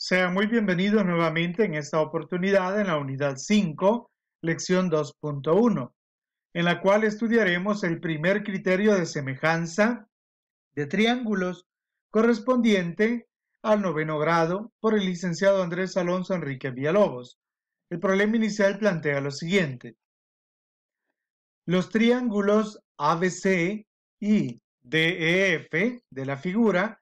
Sean muy bienvenidos nuevamente en esta oportunidad en la unidad 5, lección 2.1, en la cual estudiaremos el primer criterio de semejanza de triángulos correspondiente al 9º grado por el licenciado Andrés Alonso Enrique Villalobos. El problema inicial plantea lo siguiente. Los triángulos ABC y DEF de la figura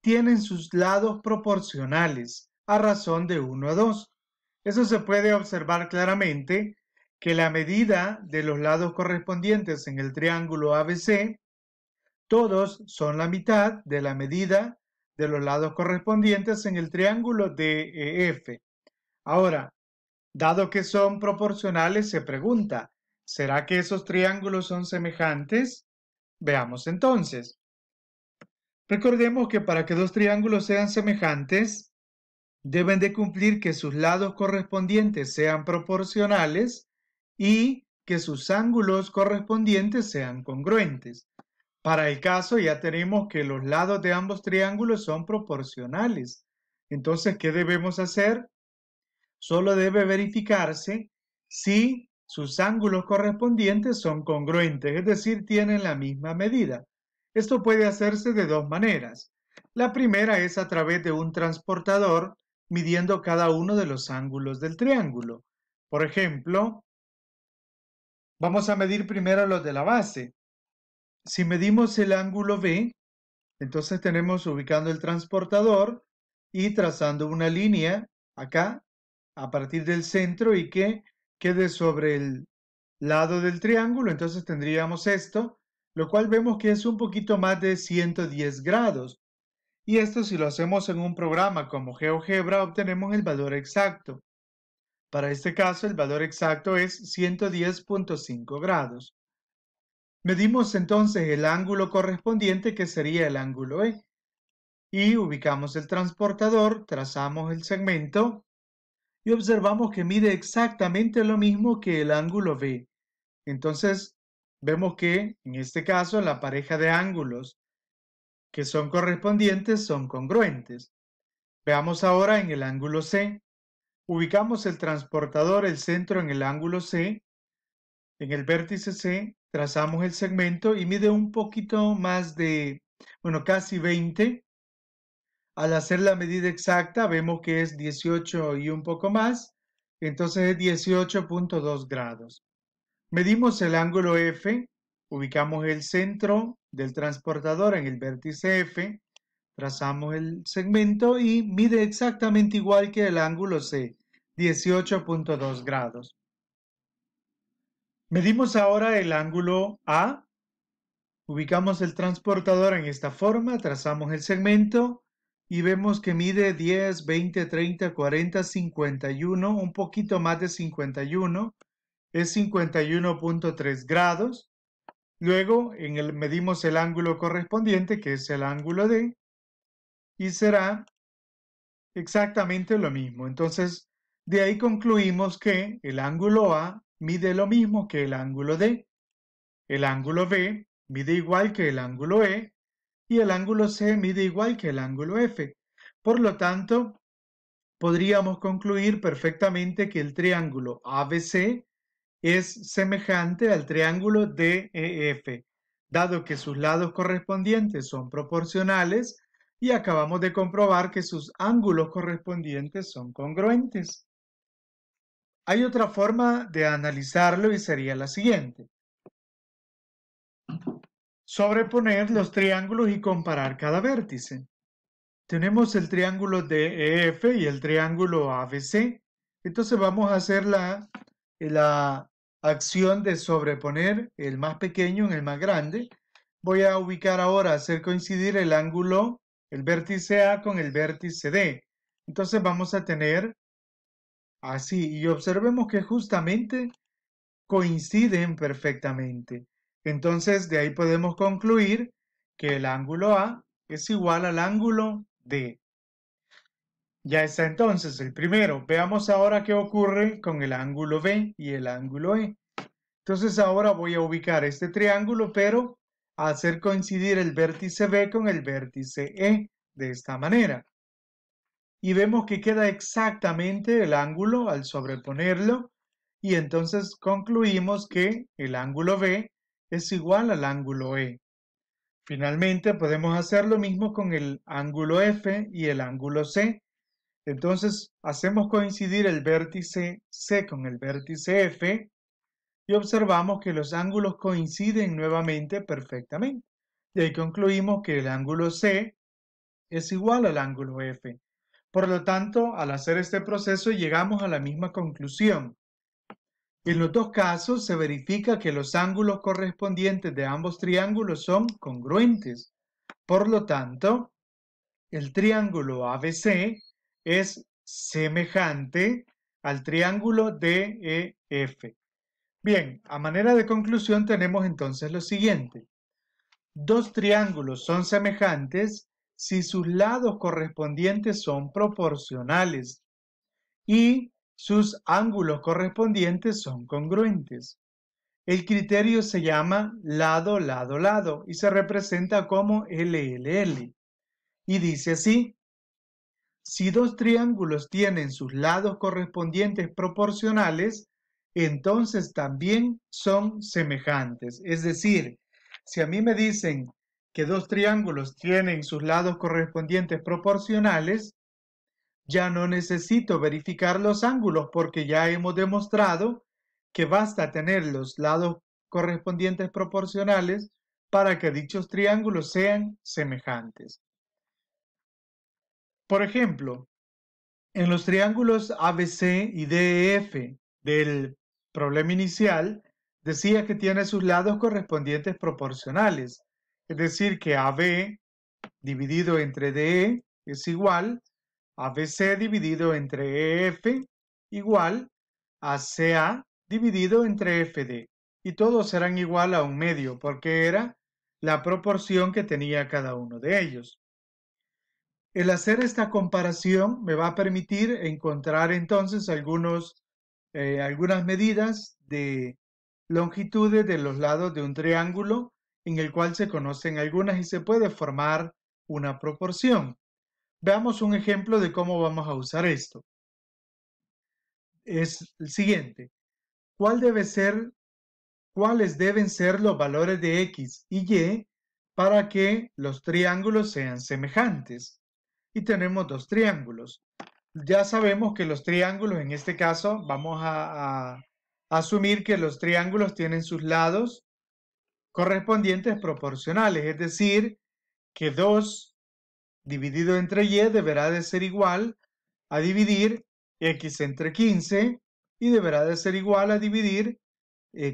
tienen sus lados proporcionales a razón de 1 a 2. Eso se puede observar claramente que la medida de los lados correspondientes en el triángulo ABC, todos son la mitad de la medida de los lados correspondientes en el triángulo DEF. Ahora, dado que son proporcionales, se pregunta, ¿será que esos triángulos son semejantes? Veamos entonces. Recordemos que para que dos triángulos sean semejantes, deben de cumplir que sus lados correspondientes sean proporcionales y que sus ángulos correspondientes sean congruentes. Para el caso ya tenemos que los lados de ambos triángulos son proporcionales. Entonces, ¿qué debemos hacer? Solo debe verificarse si sus ángulos correspondientes son congruentes, es decir, tienen la misma medida. Esto puede hacerse de dos maneras. La primera es a través de un transportador midiendo cada uno de los ángulos del triángulo. Por ejemplo, vamos a medir primero los de la base. Si medimos el ángulo B, entonces tenemos ubicando el transportador y trazando una línea acá a partir del centro y que quede sobre el lado del triángulo. Entonces tendríamos esto, lo cual vemos que es un poquito más de 110 grados. Y esto, si lo hacemos en un programa como GeoGebra, obtenemos el valor exacto. Para este caso, el valor exacto es 110.5 grados. Medimos entonces el ángulo correspondiente, que sería el ángulo E. Y ubicamos el transportador, trazamos el segmento y observamos que mide exactamente lo mismo que el ángulo B. Entonces, vemos que en este caso la pareja de ángulos que son correspondientes son congruentes. Veamos ahora en el ángulo C. Ubicamos el transportador, el centro en el ángulo C. En el vértice C trazamos el segmento y mide un poquito más de, casi 20. Al hacer la medida exacta vemos que es 18 y un poco más, entonces es 18.2 grados. Medimos el ángulo F, ubicamos el centro del transportador en el vértice F, trazamos el segmento y mide exactamente igual que el ángulo C, 18.2 grados. Medimos ahora el ángulo A, ubicamos el transportador en esta forma, trazamos el segmento y vemos que mide 10, 20, 30, 40, 51, un poquito más de 51, es 51.3 grados. Luego medimos el ángulo correspondiente, que es el ángulo D, y será exactamente lo mismo. Entonces, de ahí concluimos que el ángulo A mide lo mismo que el ángulo D, el ángulo B mide igual que el ángulo E, y el ángulo C mide igual que el ángulo F. Por lo tanto, podríamos concluir perfectamente que el triángulo ABC es semejante al triángulo DEF, dado que sus lados correspondientes son proporcionales y acabamos de comprobar que sus ángulos correspondientes son congruentes. Hay otra forma de analizarlo y sería la siguiente. Sobreponer los triángulos y comparar cada vértice. Tenemos el triángulo DEF y el triángulo ABC. Entonces vamos a hacer la acción de sobreponer el más pequeño en el más grande. Voy a ubicar ahora, hacer coincidir el ángulo, el vértice A con el vértice D. Entonces vamos a tener así, y observemos que justamente coinciden perfectamente. Entonces de ahí podemos concluir que el ángulo A es igual al ángulo D. Ya está entonces el primero. Veamos ahora qué ocurre con el ángulo B y el ángulo E. Entonces ahora voy a ubicar este triángulo, pero a hacer coincidir el vértice B con el vértice E de esta manera. y vemos que queda exactamente el ángulo al sobreponerlo y entonces concluimos que el ángulo B es igual al ángulo E. Finalmente podemos hacer lo mismo con el ángulo F y el ángulo C. Entonces hacemos coincidir el vértice C con el vértice F y observamos que los ángulos coinciden nuevamente perfectamente. Y ahí concluimos que el ángulo C es igual al ángulo F. Por lo tanto, al hacer este proceso llegamos a la misma conclusión. En los dos casos se verifica que los ángulos correspondientes de ambos triángulos son congruentes. Por lo tanto, el triángulo ABC es semejante al triángulo DEF. Bien, a manera de conclusión tenemos entonces lo siguiente. Dos triángulos son semejantes si sus lados correspondientes son proporcionales y sus ángulos correspondientes son congruentes. El criterio se llama lado, lado, lado y se representa como LLL. Y dice así: si dos triángulos tienen sus lados correspondientes proporcionales, entonces también son semejantes. Es decir, si a mí me dicen que dos triángulos tienen sus lados correspondientes proporcionales, ya no necesito verificar los ángulos porque ya hemos demostrado que basta tener los lados correspondientes proporcionales para que dichos triángulos sean semejantes. Por ejemplo, en los triángulos ABC y DEF del problema inicial, decía que tiene sus lados correspondientes proporcionales, es decir, que AB dividido entre DE es igual a BC dividido entre EF igual a CA dividido entre FD. Y todos serán igual a un medio, porque era la proporción que tenía cada uno de ellos. El hacer esta comparación me va a permitir encontrar entonces algunas medidas de longitudes de los lados de un triángulo en el cual se conocen algunas y se puede formar una proporción. Veamos un ejemplo de cómo vamos a usar esto. Es el siguiente. ¿Cuáles deben ser los valores de X y Y para que los triángulos sean semejantes? Y tenemos dos triángulos. Ya sabemos que los triángulos, en este caso, vamos a asumir que los triángulos tienen sus lados correspondientes proporcionales, es decir, que 2 dividido entre y deberá de ser igual a dividir x entre 15 y deberá de ser igual a dividir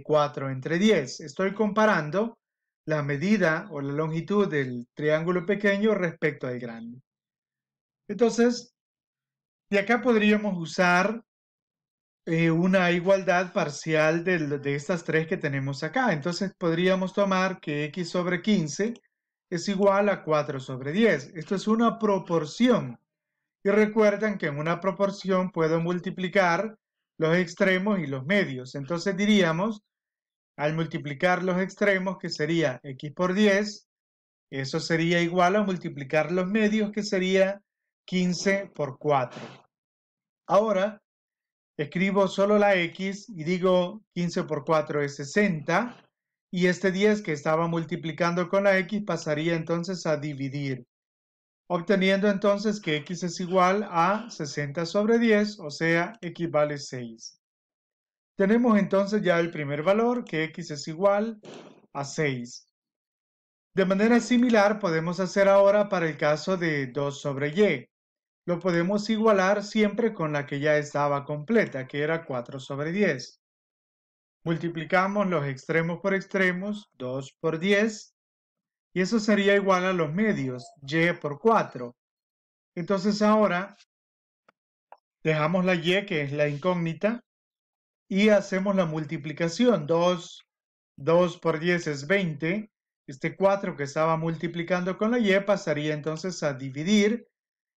4 entre 10. Estoy comparando la medida o la longitud del triángulo pequeño respecto al grande. Entonces, de acá podríamos usar una igualdad parcial de estas tres que tenemos acá. Entonces podríamos tomar que x sobre 15 es igual a 4 sobre 10. Esto es una proporción. Y recuerden que en una proporción puedo multiplicar los extremos y los medios. Entonces diríamos, al multiplicar los extremos, que sería x por 10, eso sería igual a multiplicar los medios, que sería 15 por 4. Ahora, escribo solo la x y digo 15 por 4 es 60. Y este 10 que estaba multiplicando con la x pasaría entonces a dividir, obteniendo entonces que x es igual a 60 sobre 10, o sea, x vale 6. Tenemos entonces ya el primer valor, que x es igual a 6. De manera similar podemos hacer ahora para el caso de 2 sobre y. Lo podemos igualar siempre con la que ya estaba completa, que era 4 sobre 10. Multiplicamos los extremos por extremos, 2 por 10, y eso sería igual a los medios, y por 4. Entonces ahora dejamos la y, que es la incógnita, y hacemos la multiplicación. 2 por 10 es 20. Este 4 que estaba multiplicando con la y pasaría entonces a dividir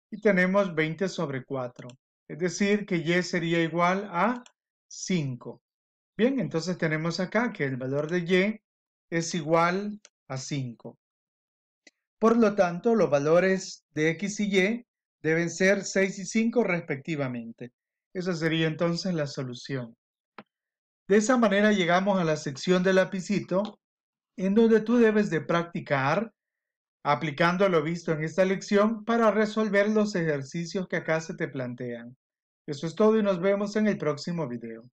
y tenemos 20 sobre 4. Es decir, que y sería igual a 5. Bien, entonces tenemos acá que el valor de y es igual a 5. Por lo tanto, los valores de x y y Deben ser 6 y 5 respectivamente. Esa sería entonces la solución. De esa manera llegamos a la sección del lapicito, en donde tú debes de practicar aplicando lo visto en esta lección para resolver los ejercicios que acá se te plantean. Eso es todo y nos vemos en el próximo video.